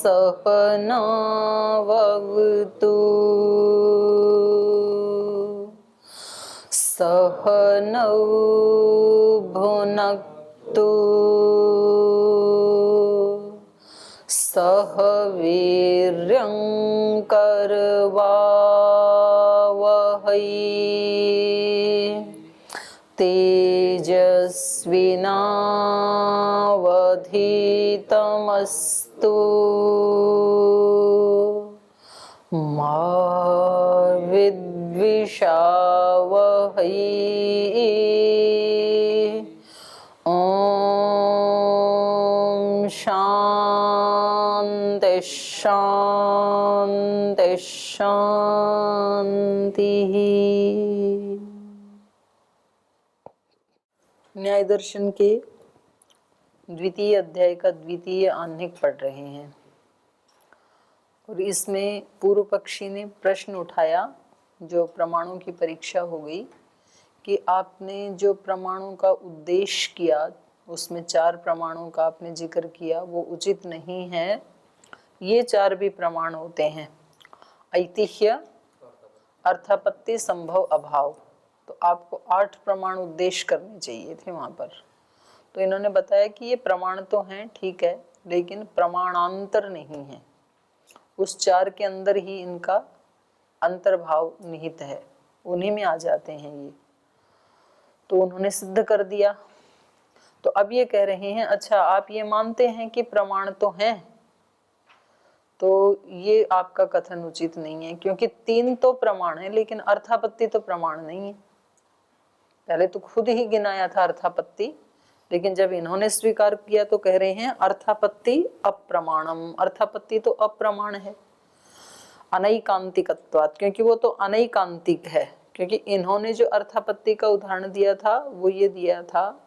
सहनावतु सहनौ भुनक्तु सह वीर्यं करवावहै तेजस्विनावधीतमस्तु मा विद्विषावहै। ॐ शान्ति शान्ति शान्तिः। न्याय दर्शन के द्वितीय अध्याय का द्वितीय आह्निक पढ़ रहे हैं और इसमें पूर्व पक्षी ने प्रश्न उठाया जो प्रमाणों की परीक्षा हो गई कि आपने जो प्रमाणों का उद्देश्य किया उसमें 4 प्रमाणों का आपने जिक्र किया वो उचित नहीं है। ये 4 भी प्रमाण होते हैं, ऐतिह्य, अर्थापत्ति, संभव, अभाव। तो आपको 8 प्रमाण उद्देश्य करने चाहिए थे वहाँ पर। तो इन्होंने बताया कि ये प्रमाण तो हैं, ठीक है, लेकिन प्रमाणांतर नहीं है। उस 4 के अंदर ही इनका अंतर्भाव निहित है, उन्हीं में आ जाते हैं ये। तो उन्होंने सिद्ध कर दिया। तो अब ये कह रहे हैं अच्छा आप ये मानते हैं कि प्रमाण तो हैं, तो ये आपका कथन उचित नहीं है क्योंकि 3 तो प्रमाण है लेकिन अर्थापत्ति तो प्रमाण नहीं है। पहले तो खुद ही गिनाया था अर्थापत्ति, लेकिन जब इन्होंने स्वीकार किया तो कह रहे हैं अर्थापत्ति अप्रमाणम। अर्थापत्ति तो अप्रमाण है अनैकांतिकत्वात्, क्योंकि वो तो अनैकांतिक है। क्योंकि इन्होंने जो अर्थापत्ति का उदाहरण दिया था वो ये दिया था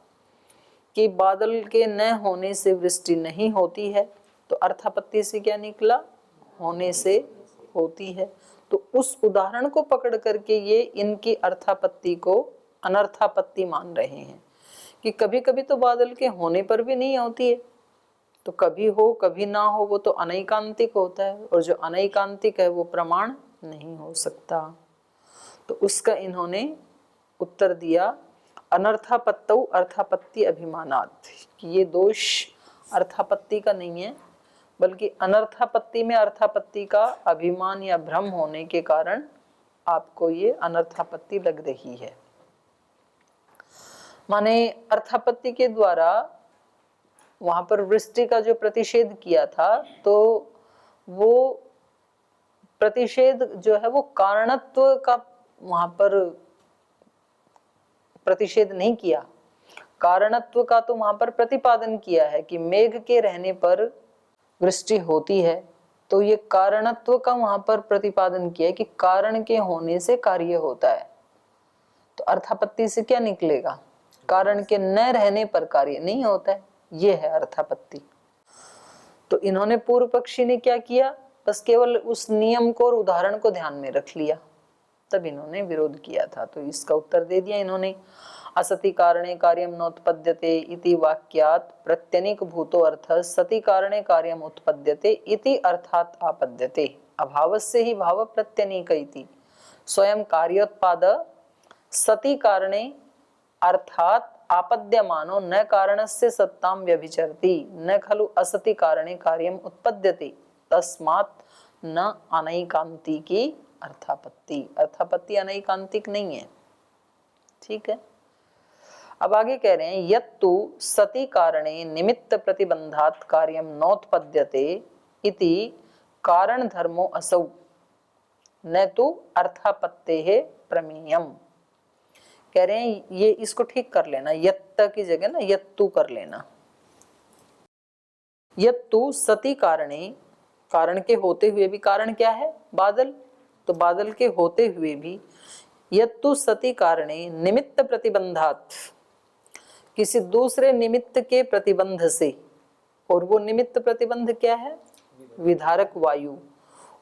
कि बादल के न होने से वृष्टि नहीं होती है, तो अर्थापत्ति से क्या निकला, होने से होती है। तो उस उदाहरण को पकड़ करके ये इनकी अर्थापत्ति को अनर्थापत्ति मान रहे हैं कि कभी कभी तो बादल के होने पर भी नहीं होती है, तो कभी हो कभी ना हो, वो तो अनैकांतिक होता है और जो अनैकांतिक है वो प्रमाण नहीं हो सकता। तो उसका इन्होंने उत्तर दिया अनर्थापत्तौ अर्थापत्ति अभिमानात्, कि ये दोष अर्थापत्ति का नहीं है बल्कि अनर्थापत्ति में अर्थापत्ति का अभिमान या भ्रम होने के कारण आपको ये अनर्थापत्ति लग रही है। माने अर्थापत्ति के द्वारा वहां पर वृष्टि का जो प्रतिषेध किया था, तो वो प्रतिषेध जो है वो कारणत्व का वहां पर प्रतिषेध नहीं किया, कारणत्व का तो वहां पर प्रतिपादन किया है कि मेघ के रहने पर वृष्टि होती है। तो ये कारणत्व का वहां पर प्रतिपादन किया है कि कारण के होने से कार्य होता है। तो अर्थापत्ति से क्या निकलेगा, कारण के न रहने पर कार्य नहीं होता है, ये है अर्थापत्ति। तो इन्होंने पूर्व पक्षी ने क्या किया, बस केवल उस नियम को और उदाहरण को ध्यान में रख लिया, तब इन्होंने विरोध किया था। तो इसका उत्तर दे दिया इन्होंने असति कारणे कार्यम नोत्पद्यते इति वाक्यात् प्रत्यनिक भूतो अर्थ सति कारणे कार्यम उत्पद्यते इति अर्थात् आपद्यते। अभावस्य ही भाव प्रत्यनिक इति स्वयं कार्योत्पाद सति कारणे अर्थात् आपद्यमानो न कारणस्य सत्तां व्यभिचरति न खलु असति कारणे कार्यम उत्पद्यते तस्मात् न अनैकांतिकी अर्थापत्ति। अर्थापत्ति अनैकांतिक नहीं है, ठीक है। अब आगे कह रहे हैं यत्तु सति कारणे निमित्त प्रतिबंधात् कार्यम नोत्पद्यते इति कारण धर्मो असौ न तो अर्थापत्तेः प्रमेयम। कह रहे हैं ये इसको ठीक कर लेना, यत्त की जगह ना यत्तु कर लेना। यत्तु सति कारणे, कारण के होते हुए भी, कारण क्या है, बादल, तो बादल के होते हुए भी यत्तु सति कारणे निमित्त प्रतिबंधात्, किसी दूसरे निमित्त के प्रतिबंध से, और वो निमित्त प्रतिबंध क्या है, विधारक वायु,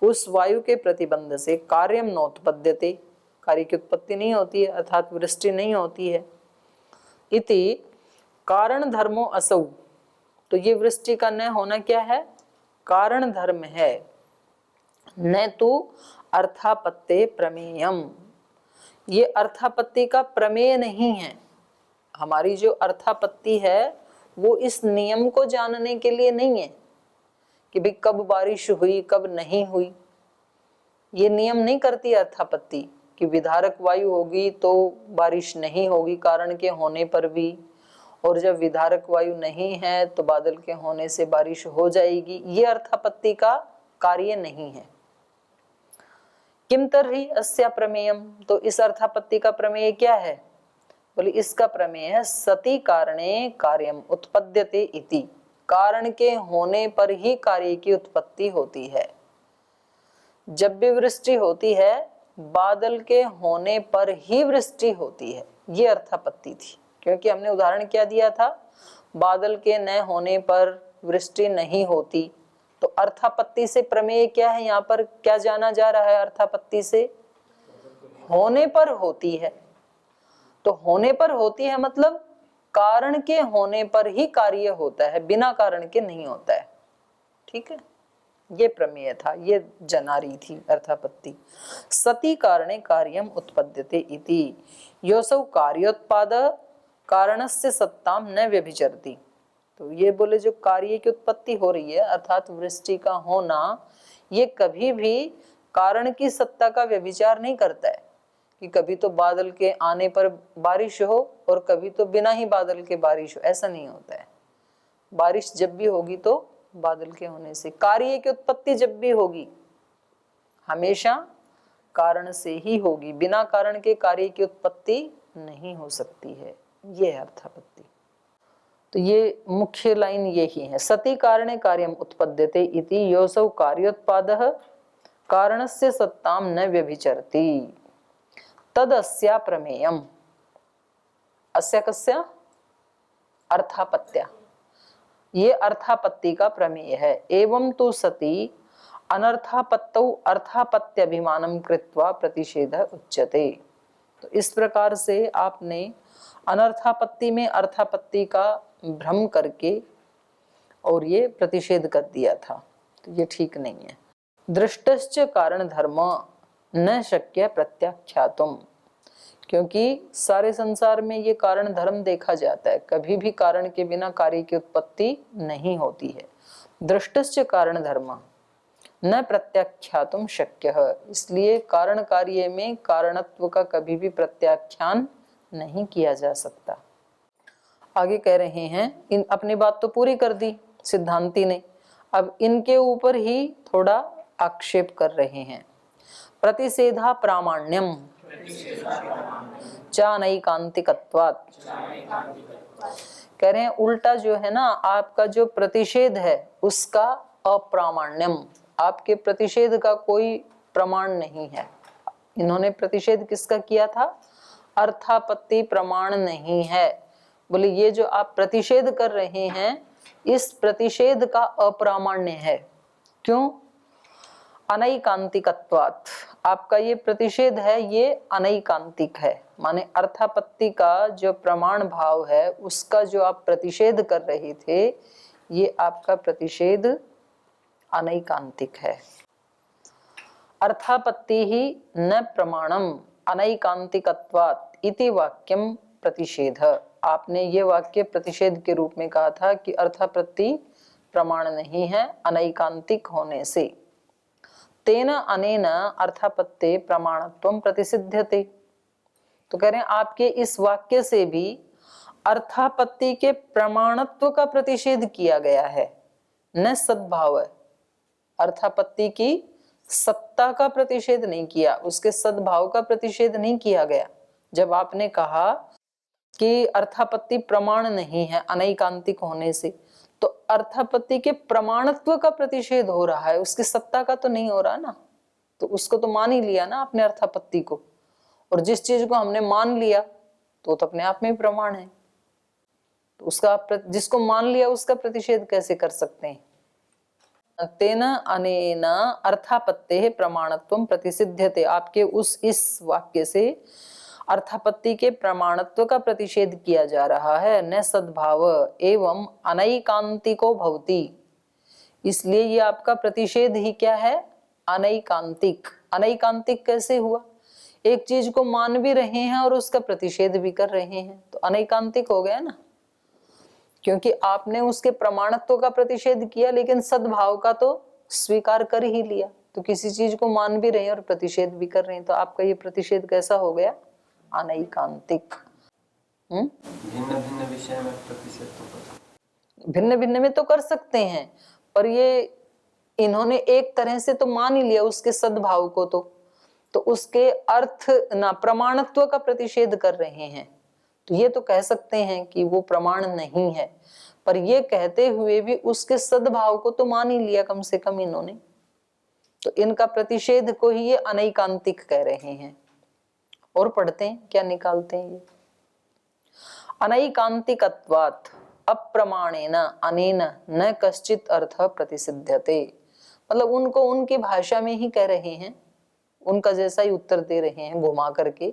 उस वायु के प्रतिबंध से कार्यम नोत्पद्यते, कार्य की उत्पत्ति नहीं होती है अर्थात वृष्टि नहीं होती है। इति कारण धर्मो असौ, तो ये वृष्टि का न होना क्या है, कारण धर्म है, न तो अर्थापत्ते प्रमेयम। ये अर्थापत्ति का प्रमेय नहीं है। हमारी जो अर्थापत्ति है वो इस नियम को जानने के लिए नहीं है कि भाई कब बारिश हुई कब नहीं हुई। ये नियम नहीं करती अर्थापत्ति कि विधारक वायु होगी तो बारिश नहीं होगी कारण के होने पर भी, और जब विधारक वायु नहीं है तो बादल के होने से बारिश हो जाएगी। ये अर्थापत्ति का कार्य नहीं है। किम तर्हि अस्या प्रमेयम, तो इस अर्थापत्ति का प्रमेय क्या है? बोले इसका प्रमेय है सति कारणे कार्यम उत्पद्यते इति। कारण के होने पर ही कार्य की उत्पत्ति होती है। जब भी वृष्टि होती है बादल के होने पर ही वृष्टि होती है, ये अर्थापत्ति थी। क्योंकि हमने उदाहरण क्या दिया था, बादल के न होने पर वृष्टि नहीं होती। तो अर्थापत्ति से प्रमेय क्या है? यहाँ पर क्या जाना जा रहा है? अर्थापत्ति से होने पर होती है। तो होने पर होती है मतलब कारण के होने पर ही कार्य होता है, बिना कारण के नहीं होता है। ठीक है, ये प्रमेय था, ये जना रही थी अर्थापत्ति। सति कारणे कार्यम उत्पद्यते इति योसौ कार्योत्पाद कारणस्य सत्ताम न व्यभिचरति। तो ये बोले जो कार्य की उत्पत्ति हो रही है अर्थात वृष्टि का होना, ये कभी भी कारण की सत्ता का व्यभिचार नहीं करता है कि कभी तो बादल के आने पर बारिश हो और कभी तो बिना ही बादल के बारिश हो, ऐसा नहीं होता है। बारिश जब भी होगी तो बादल के होने से, कार्य की उत्पत्ति जब भी होगी हमेशा कारण से ही होगी, बिना कारण के कार्य की उत्पत्ति नहीं हो सकती है। ये है अर्थापत्ति। तो ये मुख्य लाइन यही है, सति कारणे कार्यम उत्पद्यते इति योसौ कार्योत्पादः कारणस्य सत्ताम न व्यभिचरति तदस्या प्रमेयम। अस्या कस्या? अर्थापत्या। ये अर्थापत्ति का प्रमेय है। एवं तो सति अनर्थापत्तौ अर्थापत्याभिमानं कृत्वा प्रतिषेधः उच्यते। तो इस प्रकार से आपने अनर्थापत्ति में अर्थापत्ति का भ्रम करके और ये प्रतिषेध कर दिया था, तो ये ठीक नहीं है। दृष्टश्च कारण धर्म न शक्य प्रत्याख्यातुम, क्योंकि सारे संसार में ये कारण धर्म देखा जाता है, कभी भी कारण के बिना कार्य की उत्पत्ति नहीं होती है। दृष्टश्च कारण धर्म न प्रत्याख्यातुम शक्य, इसलिए कारण कार्य में कारणत्व का कभी भी प्रत्याख्यान नहीं किया जा सकता। आगे कह रहे हैं, इन अपनी बात तो पूरी कर दी सिद्धांती ने, अब इनके ऊपर ही थोड़ा आक्षेप कर रहे हैं। प्रतिषेधा प्रामाण्यम चानैकांतिकत्वात्, कह रहे हैं उल्टा जो है ना आपका जो प्रतिषेध है उसका अप्रामाण्यम, आपके प्रतिषेध का कोई प्रमाण नहीं है। इन्होंने प्रतिषेध किसका किया था? अर्थापत्ति प्रमाण नहीं है। बोले ये जो आप प्रतिषेध कर रहे हैं इस प्रतिषेध का अप्रामाण्य है। क्यों? अनैकांतिकत्वात्, आपका ये प्रतिषेध है ये अनैकांतिक है, माने अर्थापत्ति का जो प्रमाण भाव है उसका जो आप प्रतिषेध कर रहे थे ये आपका प्रतिषेध अनैकांतिक है। अर्थापत्ति ही न प्रमाणम अनैकांतिकत्वात् इति वाक्यम प्रतिषेध। आपने ये वाक्य प्रतिषेध के रूप में कहा था कि अर्थापत्ति प्रमाण नहीं है अनैकांतिक होने से। तेन अनेन अर्थापत्ते प्रमाणत्वं प्रतिसिध्यते, तो कह रहे हैं आपके इस वाक्य से भी अर्थापत्ति के प्रमाणत्व का प्रतिषेध किया गया है, न सद्भाव। अर्थापत्ति की सत्ता का प्रतिषेध नहीं किया, उसके सद्भाव का प्रतिषेध नहीं किया गया। जब आपने कहा कि अर्थापत्ति प्रमाण नहीं है अनैकांतिक होने से, तो अर्थापत्ति के प्रमाणत्व का प्रतिषेध हो रहा है, उसकी सत्ता का तो नहीं हो रहा ना। तो उसको तो मान ही लिया ना आपने अर्थापत्ति को, और जिस चीज को हमने मान लिया तो अपने आप में प्रमाण है। तो उसका जिसको मान लिया उसका प्रतिषेध कैसे कर सकते हैं? तेन अनेन अर्थापत्ते प्रमाणत्वं प्रतिसिध्यते, आपके उस इस वाक्य से अर्थापत्ति के प्रमाणत्व का प्रतिषेध किया जा रहा है। न सद्भाव एवं अनैकांतिको भवति, इसलिए ये आपका प्रतिषेध ही क्या है, अनैकांतिक। अनैकांतिक कैसे हुआ, एक चीज को मान भी रहे हैं और उसका प्रतिषेध भी कर रहे हैं, तो अनैकांतिक हो गया ना, क्योंकि आपने उसके प्रमाणत्व का प्रतिषेध किया लेकिन सद्भाव का तो स्वीकार कर ही लिया। तो किसी चीज को मान भी रहे हैं और प्रतिषेध भी कर रहे हैं, तो आपका ये प्रतिषेध कैसा हो गया, अनैकांतिक। भिन्न भिन्न विषय में प्रतिषेध तो भिन्न भिन्न में तो कर सकते हैं, पर ये इन्होंने एक तरह से तो मान ही लिया उसके सद्भाव को, तो उसके अर्थ ना प्रमाणत्व का प्रतिषेध कर रहे हैं। तो ये तो कह सकते हैं कि वो प्रमाण नहीं है, पर ये कहते हुए भी उसके सद्भाव को तो मान ही लिया कम से कम इन्होंने, तो इनका प्रतिषेध को ही ये अनैकांतिक कह रहे हैं। और पढ़ते हैं क्या निकालते हैं ये, अनैकांतिकत्वात् अप्रमाणेन अनेन न कश्चित अर्थ प्रतिसिध्यते। मतलब उनको उनकी भाषा में ही कह रहे हैं, उनका जैसा ही उत्तर दे रहे हैं घुमा करके।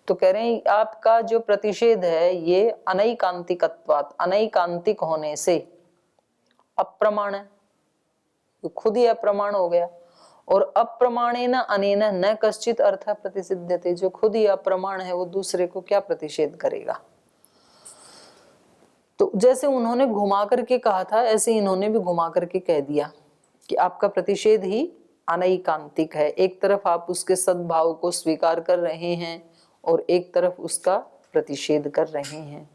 तो कह रहे हैं आपका जो प्रतिषेध है ये अनैकांतिकत्वात्, अनैकांतिक होने से, अप्रमाण है, खुद ही अप्रमाण हो गया, और अप्रमाणेन अनेन न कश्चित अर्थ प्रतिसिध्यते, जो खुद ही अप्रमाण है वो दूसरे को क्या प्रतिषेध करेगा। तो जैसे उन्होंने घुमा करके कहा था ऐसे इन्होंने भी घुमा करके कह दिया कि आपका प्रतिषेध ही अनैकांतिक है। एक तरफ आप उसके सद्भाव को स्वीकार कर रहे हैं और एक तरफ उसका प्रतिषेध कर रहे हैं।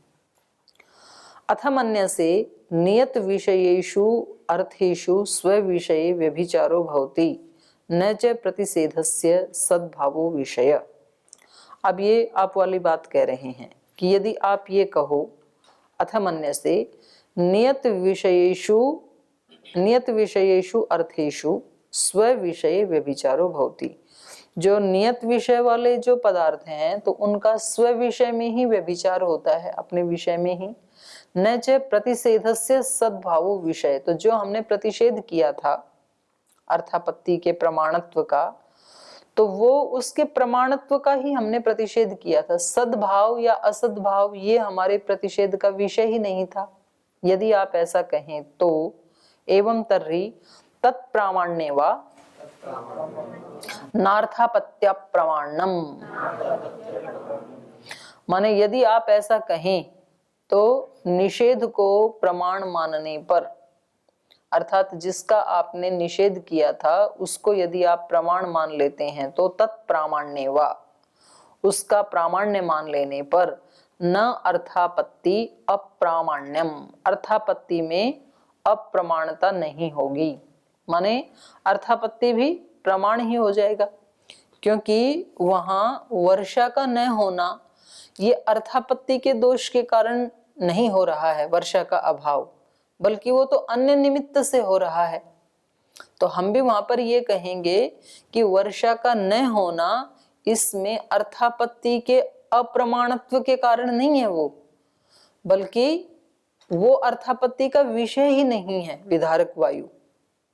अथमन्य से नियत विषयेषु अर्थेषु स्व-विषये व्यभिचारो भवति न च प्रतिषेधस्य सद्भावो विषय। अब ये आप वाली बात कह रहे हैं कि यदि आप ये कहो अथमन्य से नियत विषयेषु अर्थेषु स्व विषय व्यभिचारो भवति, जो नियत विषय वाले जो पदार्थ हैं तो उनका स्व विषय में ही व्यभिचार होता है, अपने विषय में ही। न च प्रतिषेधस्य सद्भावो विषय, तो जो हमने प्रतिषेध किया था अर्थापत्ति के प्रमाणत्व का, तो वो उसके प्रमाणत्व का ही हमने प्रतिषेध किया था। सद्भाव या असद्भाव ये हमारे प्रतिषेध का विषय ही नहीं था। यदि आप ऐसा कहें तो एवं तर्हि तत्प्रामाण्ये वा नार्थापत्य प्रमाणम, माने यदि आप ऐसा कहें तो निषेध को प्रमाण मानने पर, अर्थात जिसका आपने निषेध किया था उसको यदि आप प्रमाण मान लेते हैं तो तत्प्रामाण्ये वा, उसका प्रामाण्य मान लेने पर न अर्थापत्ति अप्रामाण्यम, अर्थापत्ति में अप्रमाणता नहीं होगी। माने अर्थापत्ति भी प्रमाण ही हो जाएगा, क्योंकि वहां वर्षा का न होना ये अर्थापत्ति के दोष के कारण नहीं हो रहा है, वर्षा का अभाव, बल्कि वो तो अन्य निमित्त से हो रहा है। तो हम भी वहां पर ये कहेंगे कि वर्षा का न होना इसमें अर्थापत्ति के अप्रमाणत्व के कारण नहीं है वो, बल्कि वो अर्थापत्ति का विषय ही नहीं है। विधारक वायु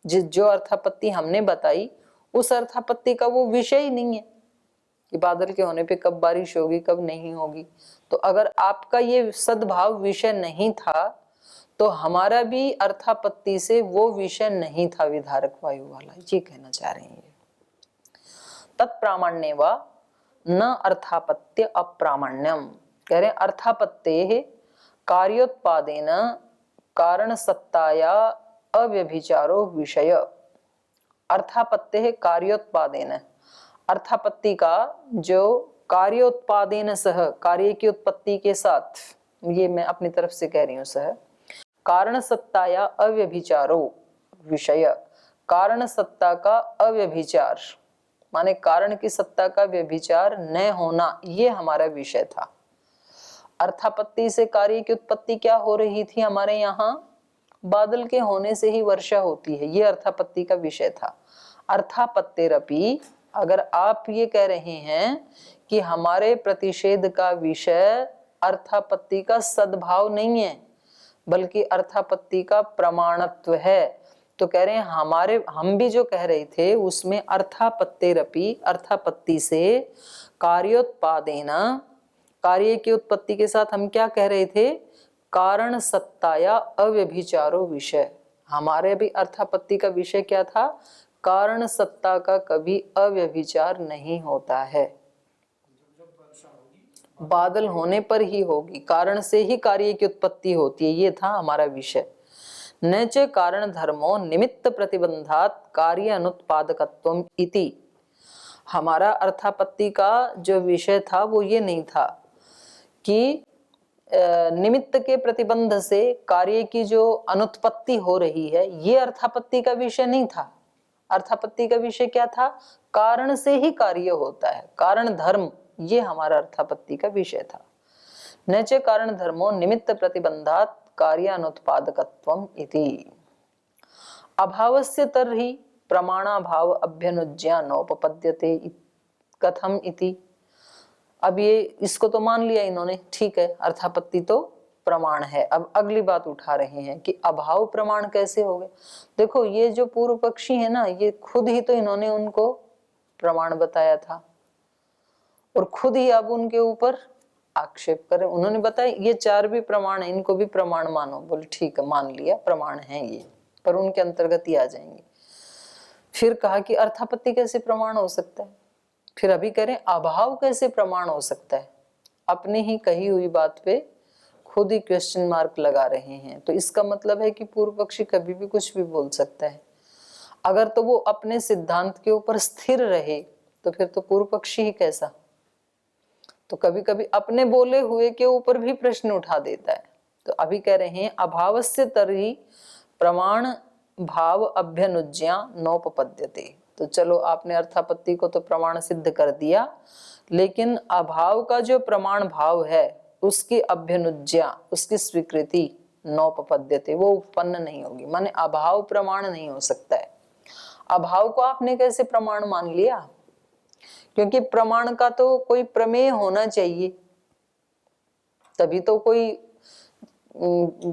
जो अर्थापत्ति हमने बताई उस अर्थापत्ति का वो विषय ही नहीं है कि बादल के होने पे कब बारिश होगी कब नहीं होगी। तो अगर आपका ये सद्भाव विषय नहीं था तो हमारा भी अर्थापत्ति से वो विषय नहीं था, विधारक वायु वाला, ये कहना चाह रहे हैं। तत्प्रामाण्ये वा न अर्थापत्य अप्रामाण्यम, कह रहे अर्थापत्ते कार्योत्पादेन कारण सत्ताया अव्यभिचारो विषय। अर्थापत्ते कार्योत्पादेन, अर्थापत्ति का जो कार्योत्पादेन सह, कार्य की उत्पत्ति के साथ, ये मैं अपनी तरफ से कह रही हूं, सह कारण सत्ताया अव्यभिचारो विषय, कारण सत्ता का अव्यभिचार माने कारण की सत्ता का व्यभिचार न होना, ये हमारा विषय था। अर्थापत्ति से कार्य की उत्पत्ति क्या हो रही थी हमारे यहाँ, बादल के होने से ही वर्षा होती है, ये अर्थापत्ति का विषय था। अर्थापत्तेरपि, अगर आप ये कह रहे हैं कि हमारे प्रतिषेध का विषय अर्थापत्ति का सद्भाव नहीं है बल्कि अर्थापत्ति का प्रमाणत्व है, तो कह रहे हैं हम भी जो कह रहे थे उसमें अर्थापत्तेरपि, अर्थापत्ति से कार्योत्पादेन, कार्य की उत्पत्ति के साथ हम क्या कह रहे थे, कारण सत्ताया अव्यभिचारो विषय, हमारे भी अर्थापत्ति का विषय क्या था? कारण सत्ता का कभी अव्यभिचार नहीं होता है, बादल होने पर ही होगी, कारण से ही कार्य की उत्पत्ति होती है, ये था हमारा विषय। न च कारण धर्मो निमित्त प्रतिबंधात कार्य अनुत्पादकत्वम इति। हमारा अर्थापत्ति का जो विषय था वो ये नहीं था कि निमित्त के प्रतिबंध से कार्य की जो अनुत्पत्ति हो रही है, ये अर्थापत्ति का विषय नहीं था। अर्थापत्ति का विषय क्या था? कारण से ही कार्य होता है, कारण धर्म, ये हमारा अर्थापत्ति का विषय था। न च कारण धर्मो निमित्त प्रतिबंधात कार्य अनुत्पादकत्वम इति। अभावस्य तर्हि प्रमाणाभाव अभ्यनुज्ञा नोपपद्यते कथम इति। अब ये इसको तो मान लिया इन्होंने, ठीक है, अर्थापत्ति तो प्रमाण है। अब अगली बात उठा रहे हैं कि अभाव प्रमाण कैसे हो गए। देखो, ये जो पूर्व पक्षी है ना, ये खुद ही तो इन्होंने उनको प्रमाण बताया था और खुद ही अब उनके ऊपर आक्षेप करें। उन्होंने बताया ये चार भी प्रमाण है, इनको भी प्रमाण मानो। बोले ठीक है, मान लिया, प्रमाण है ये, पर उनके अंतर्गत ही आ जाएंगे। फिर कहा कि अर्थापत्ति कैसे प्रमाण हो सकता है। फिर अभी करें अभाव कैसे प्रमाण हो सकता है। अपने ही कही हुई बात पे खुद ही क्वेश्चन मार्क लगा रहे हैं। तो इसका मतलब है कि पूर्व पक्षी कभी भी कुछ भी बोल सकता है। अगर तो वो अपने सिद्धांत के ऊपर स्थिर रहे तो फिर तो पूर्व पक्षी ही कैसा। तो कभी कभी अपने बोले हुए के ऊपर भी प्रश्न उठा देता है। तो अभी कह रहे हैं अभावस्य तर्हि प्रमाण भाव अभ्यनुज्ञा नोपपद्यते। तो चलो, आपने अर्थापत्ति को तो प्रमाण सिद्ध कर दिया, लेकिन अभाव का जो प्रमाण भाव है उसकी अभ्यनुज्ञा, उसकी स्वीकृति नोपपद्यते, वो उत्पन्न नहीं होगी। माने अभाव प्रमाण नहीं हो सकता है। अभाव को आपने कैसे प्रमाण मान लिया? क्योंकि प्रमाण का तो कोई प्रमेय होना चाहिए, तभी तो कोई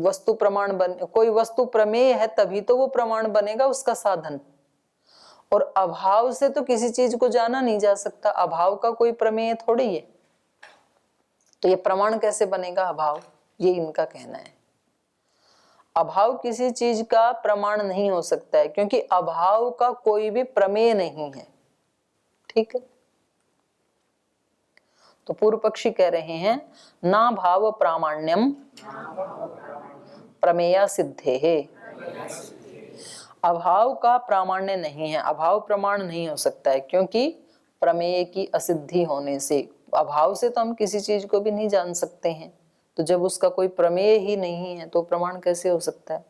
वस्तु प्रमाण कोई वस्तु प्रमेय है तभी तो वो प्रमाण बनेगा, उसका साधन। और अभाव से तो किसी चीज को जाना नहीं जा सकता, अभाव का कोई प्रमेय थोड़ी है। तो ये प्रमाण कैसे बनेगा अभाव? ये इनका कहना है। अभाव किसी चीज का प्रमाण नहीं हो सकता है, क्योंकि अभाव का कोई भी प्रमेय नहीं है। ठीक है, तो पूर्व पक्षी कह रहे हैं ना भाव प्रामाण्यम प्रमेय सिद्धे है। अभाव का प्रामाण्य नहीं है, अभाव प्रमाण नहीं हो सकता है, क्योंकि प्रमेय की असिद्धि होने से। अभाव से तो हम किसी चीज को भी नहीं जान सकते हैं, तो जब उसका कोई प्रमेय ही नहीं है तो प्रमाण कैसे हो सकता है।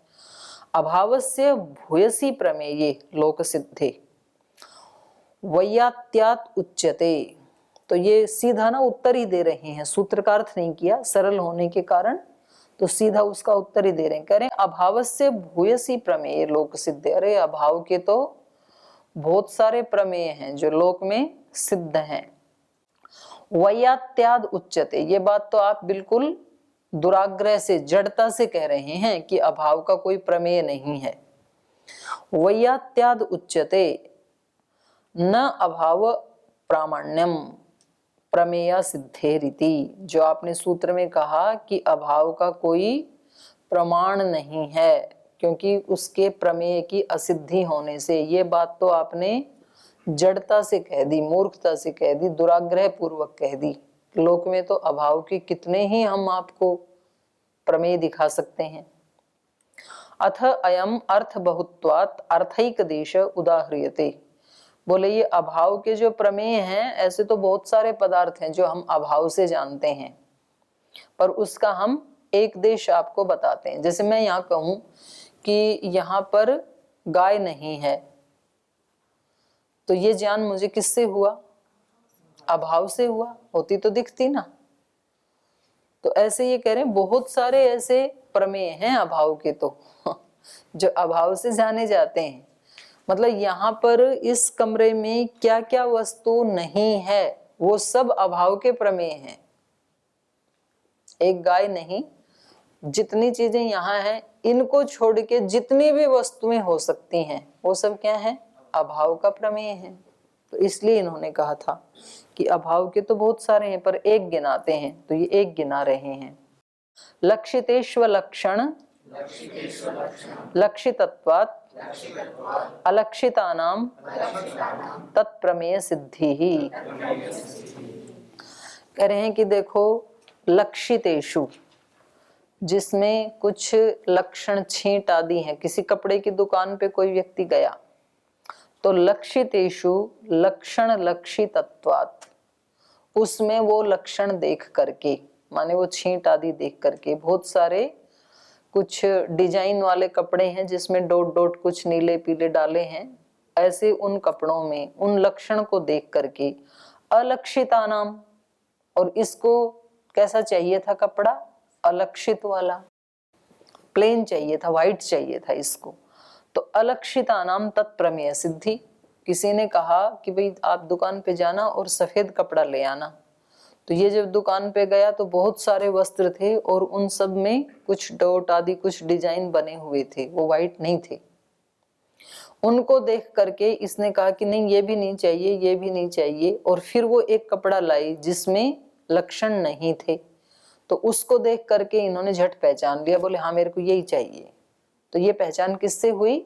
अभावस्य भूयसी प्रमेये लोक सिद्धे वैयात्यात् उच्यते। तो ये सीधा ना उत्तर ही दे रहे हैं, सूत्र का अर्थ नहीं किया, सरल होने के कारण तो सीधा उसका उत्तर ही दे रहे हैं। कह रहे हैं अभावस्य भूयसी प्रमेय लोक सिद्ध। अरे अभाव के तो बहुत सारे प्रमेय हैं जो लोक में सिद्ध हैं। वैयात्याद उच्यते, ये बात तो आप बिल्कुल दुराग्रह से, जड़ता से कह रहे हैं कि अभाव का कोई प्रमेय नहीं है। वैयात्याद उच्यते न अभाव प्रामाण्यम प्रमेय सिद्धे रीति। जो आपने सूत्र में कहा कि अभाव का कोई प्रमाण नहीं है क्योंकि उसके प्रमेय की असिद्धि होने से, ये बात तो आपने जड़ता से कह दी, मूर्खता से कह दी, दुराग्रह पूर्वक कह दी। लोक में तो अभाव के कितने ही हम आपको प्रमेय दिखा सकते हैं। अथ अयम अर्थ बहुत्वात् अर्थैक देश उदाह्रियते। बोले ये अभाव के जो प्रमेय हैं, ऐसे तो बहुत सारे पदार्थ हैं जो हम अभाव से जानते हैं, पर उसका हम एक देश आपको बताते हैं। जैसे मैं यहाँ कहूं कि यहाँ पर गाय नहीं है, तो ये ज्ञान मुझे किससे हुआ? अभाव से हुआ, होती तो दिखती ना। तो ऐसे ये कह रहे हैं बहुत सारे ऐसे प्रमेय हैं अभाव के तो जो अभाव से जाने जाते हैं। मतलब यहाँ पर इस कमरे में क्या क्या वस्तु नहीं है वो सब अभाव के प्रमेय हैं। एक गाय नहीं, जितनी चीजें यहाँ हैं इनको छोड़ के जितनी भी वस्तुएं हो सकती हैं वो सब क्या है? अभाव का प्रमेय है। तो इसलिए इन्होंने कहा था कि अभाव के तो बहुत सारे हैं पर एक गिनाते हैं, तो ये एक गिना रहे हैं। लक्षितेश्व लक्षण लक्षितत्वात् अलक्षितानां तत्प्रमेय सिद्धि ही। कह रहे हैं कि देखो, लक्षितेषु, जिसमें कुछ लक्षण छींट आदि हैं, किसी कपड़े की दुकान पे कोई व्यक्ति गया तो लक्षितेषु लक्षण लक्षितत्वात्, उसमें वो लक्षण देख करके, माने वो छींट आदि देख करके, बहुत सारे कुछ डिजाइन वाले कपड़े हैं जिसमें डॉट डॉट कुछ नीले पीले डाले हैं, ऐसे उन कपड़ों में उन लक्षण को देख करके अलक्षितानाम, और इसको कैसा चाहिए था कपड़ा, अलक्षित वाला, प्लेन चाहिए था, व्हाइट चाहिए था इसको, तो अलक्षितानाम तत्प्रमेय सिद्धि। किसी ने कहा कि भाई आप दुकान पे जाना और सफेद कपड़ा ले आना, तो ये जब दुकान पे गया तो बहुत सारे वस्त्र थे और उन सब में कुछ डॉट आदि कुछ डिजाइन बने हुए थे, वो व्हाइट नहीं थे। उनको देख करके इसने कहा कि नहीं ये भी नहीं चाहिए, ये भी नहीं चाहिए, और फिर वो एक कपड़ा लाई जिसमें लक्षण नहीं थे, तो उसको देख करके इन्होंने झट पहचान लिया, बोले हाँ मेरे को यही चाहिए। तो ये पहचान किससे हुई,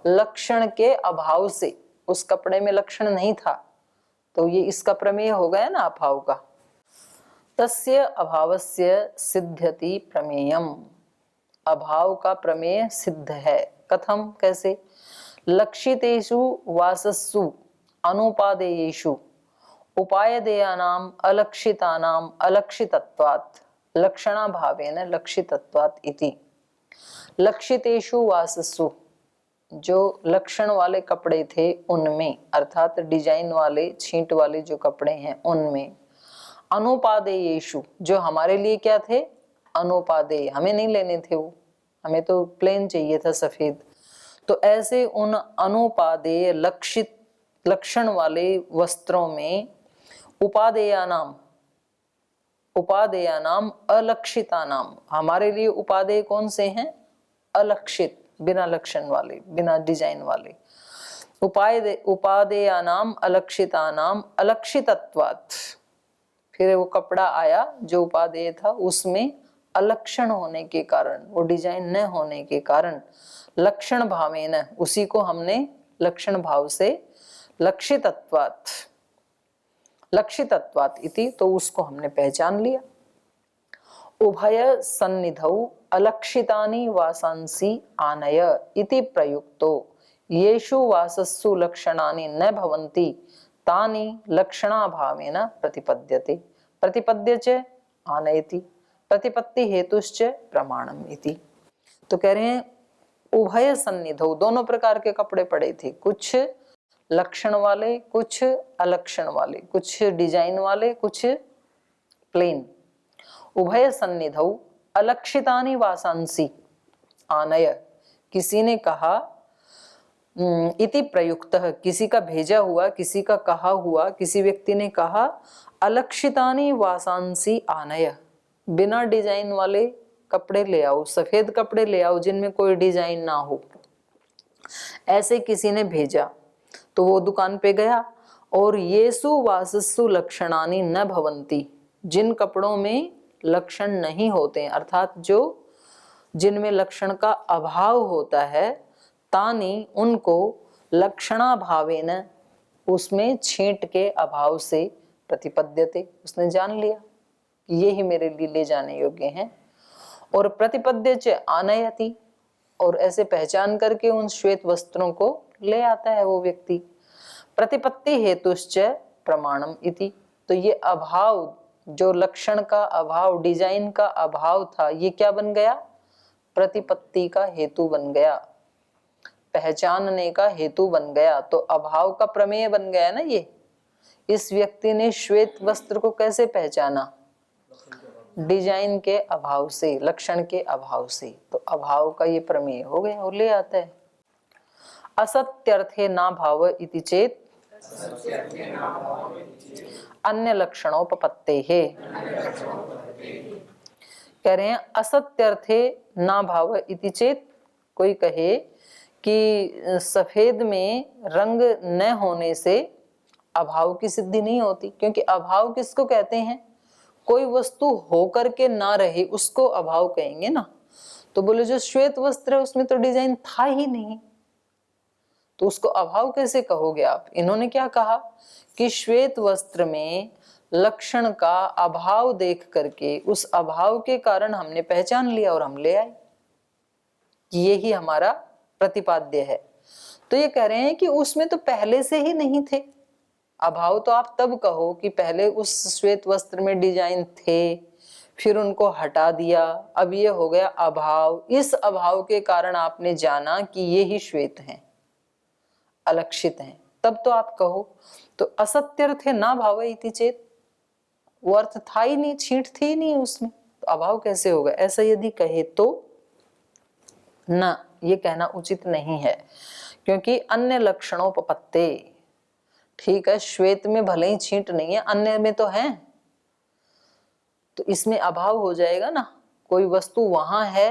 लक्षण के अभाव से, उस कपड़े में लक्षण नहीं था, तो ये इसका प्रमेय हो गया ना अभाव का। तस्य अभावस्य सिद्ध्यति प्रमेयम, अभाव का प्रमेय सिद्ध है। कथम, कैसे, लक्षितेषु वासस्सु अनुपादेयेषु उपायदेयानाम अलक्षितानाम अलक्षितत्वात् लक्षणाभावेन लक्षितत्वात् इति। लक्षितेषु वासस्सु, जो लक्षण वाले कपड़े थे उनमें, अर्थात डिजाइन वाले छींट वाले जो कपड़े हैं उनमें, अनुपादेयेषु, जो हमारे लिए क्या थे, अनुपादेय, हमें नहीं लेने थे वो, हमें तो प्लेन चाहिए था सफेद, तो ऐसे उन अनुपादेय लक्षित लक्षण वाले वस्त्रों में उपादेयानाम, उपादेयानाम अलक्षितानाम, हमारे लिए उपादेय कौन से हैं, अलक्षित, बिना लक्षण वाले, बिना डिजाइन वाले, उपादेयानाम अलक्षितानाम अलक्षितत्वात्, फिर वो कपड़ा आया जो उपादेय था उसमें अलक्षण होने के कारण, वो डिजाइन न होने के कारण, लक्षण भावेन, उसी को हमने लक्षण भाव से लक्षितत्वात्, लक्षितत्वात् इति, तो उसको हमने पहचान लिया। उभय सन्निधौ अलक्षितानि वासांसि आनय इति प्रयुक्तो येषु वासस्सु लक्षणानि न भवन्ति तानि लक्षणाभावेन प्रतिपद्यते, प्रतिपद्य च आनयति, प्रतिपत्ति हेतुश्च प्रमाणम इति। तो कह रहे हैं उभय सन्निधौ, दोनों प्रकार के कपड़े पड़े थे, कुछ लक्षण वाले कुछ अलक्षण वाले, कुछ डिजाइन वाले कुछ प्लेन। उभय सन्निधौ अलक्षितानि वासांसि आनय, किसी ने कहा इति प्रयुक्तः, किसी का भेजा हुआ, किसी का कहा हुआ, किसी व्यक्ति ने कहा अलक्षितानि वासांसि आनय, बिना डिजाइन वाले कपड़े ले आओ, सफेद कपड़े ले आओ जिनमें कोई डिजाइन ना हो, ऐसे किसी ने भेजा। तो वो दुकान पे गया और येसु वासस्सु लक्षणानि न भवन्ति, जिन कपड़ों में लक्षण नहीं होते, अर्थात जो जिनमें लक्षण का अभाव होता है, तानी, उनको लक्षणाभावेन, उसमें छींट के अभाव से प्रतिपद्यते, उसने जान लिया कि ये ही मेरे लिए ले जाने योग्य हैं, और प्रतिपद्य च आनयति, और ऐसे पहचान करके उन श्वेत वस्त्रों को ले आता है वो व्यक्ति। प्रतिपत्ति हेतुश्च प्रमाणम इति, तो ये अभाव, जो लक्षण का अभाव, डिजाइन का अभाव था, ये क्या बन गया, प्रतिपत्ति का हेतु बन गया, पहचानने का हेतु बन गया, तो अभाव का प्रमेय बन गया ना ये। इस व्यक्ति ने श्वेत वस्त्र को कैसे पहचाना, डिजाइन के अभाव से, लक्षण के अभाव से, तो अभाव का ये प्रमेय हो गया और ले आता है। असत्यर्थे ना भाव इति चेत अन्य लक्षणोपपत्ते है। कह रहे हैं असत्यर्थे ना भाव इति चेत, कोई कहे कि सफेद में रंग न होने से अभाव की सिद्धि नहीं होती, क्योंकि अभाव किसको कहते हैं, कोई वस्तु होकर के ना रहे उसको अभाव कहेंगे ना। तो बोले जो श्वेत वस्त्र है उसमें तो डिजाइन था ही नहीं, तो उसको अभाव कैसे कहोगे आप? इन्होंने क्या कहा कि श्वेत वस्त्र में लक्षण का अभाव देख करके उस अभाव के कारण हमने पहचान लिया और हम ले आए, यही हमारा प्रतिपाद्य है। तो ये कह रहे हैं कि उसमें तो पहले से ही नहीं थे। अभाव तो आप तब कहो कि पहले उस श्वेत वस्त्र में डिजाइन थे, फिर उनको हटा दिया, अब ये हो गया अभाव। इस अभाव के कारण आपने जाना कि ये ही श्वेत हैं, अलक्षित हैं, तब तो आप कहो। तो असत्यर्थे ना भाव इति चेत, वो अर्थ था ही नहीं, छींट थी नहीं उसमें, तो अभाव कैसे होगा? ऐसा यदि कहे तो ना, ये कहना उचित नहीं है, क्योंकि अन्य लक्षणोपपत्ते, ठीक है श्वेत में भले ही छींट नहीं है, अन्य में तो है, तो इसमें अभाव हो जाएगा ना। कोई वस्तु वहां है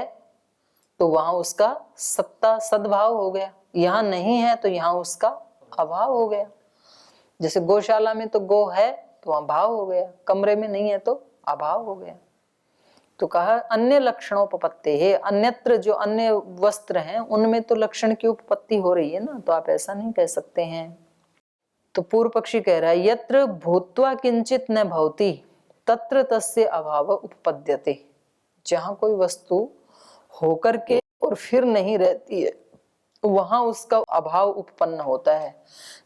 तो वहां उसका सत्ता सद्भाव हो गया, यहां नहीं है तो यहां उसका अभाव हो गया। जैसे गौशाला में तो गो है तो वहां भाव हो गया, कमरे में नहीं है तो अभाव हो गया। तो कहा अन्य लक्षणोपपत्ति है, अन्यत्र जो अन्य वस्त्र हैं उनमें तो लक्षण की उपपत्ति हो रही है ना, तो आप ऐसा नहीं कह सकते हैं। तो पूर्व पक्षी कह रहा है यत्र भूत्वा किंचित न भवति तत्र तस्य अभाव उपपद्यते, जहां कोई वस्तु होकर के और फिर नहीं रहती है वहां उसका अभाव उत्पन्न होता है।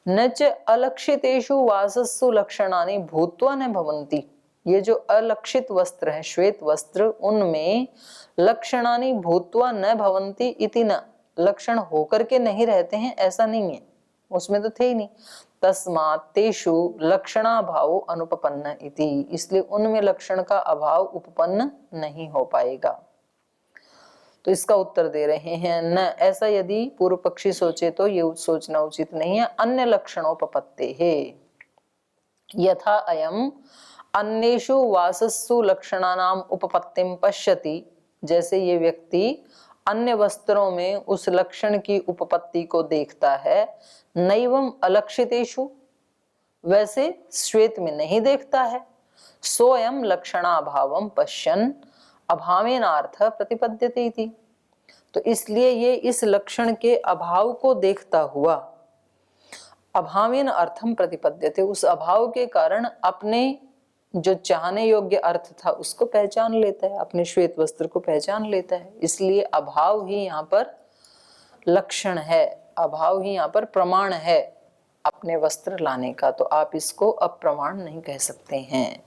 न च अलक्षितेषु वासस्सु लक्षणानि भूत्वा न भवन्ति, ये जो अलक्षित वस्त्र है श्वेत वस्त्र, उनमें लक्षणानि भूत्वा न भवन्ति इति न, लक्षण होकर के नहीं रहते हैं ऐसा नहीं है, उसमें तो थे ही नहीं। तस्मात् तेषु लक्षणाभावो अनुपपन्न इति, इसलिए उनमें लक्षण का अभाव उपपन्न नहीं हो पाएगा। तो इसका उत्तर दे रहे हैं न, ऐसा यदि पूर्व पक्षी सोचे तो ये सोचना उचित नहीं है। अन्य लक्षणोपपत्ते है यथा अयम अन्येषु वासस्सु लक्षणानाम उपपत्तिम पश्यति, जैसे ये व्यक्ति अन्य वस्त्रों में उस लक्षण की उपपत्ति को देखता है। नैवम अलक्षितेषु, वैसे श्वेत में नहीं देखता है। सोयम लक्षणाभावम पश्यन् अभावेनार्थ प्रतिपद्यते इति, तो इसलिए ये इस लक्षण के अभाव को देखता हुआ अभावेन अर्थम प्रतिपद्यते, उस अभाव के कारण अपने जो चाहने योग्य अर्थ था उसको पहचान लेता है, अपने श्वेत वस्त्र को पहचान लेता है। इसलिए अभाव ही यहाँ पर लक्षण है, अभाव ही यहाँ पर प्रमाण है अपने वस्त्र लाने का, तो आप इसको अप्रमाण नहीं कह सकते हैं।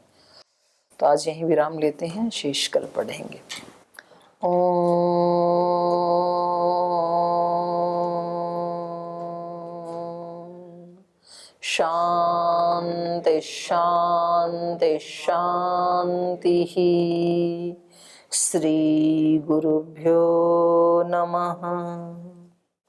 तो आज यहीं विराम लेते हैं, शेष कल पढ़ेंगे। शांति शांति शांति। श्री गुरुभ्यो नमः।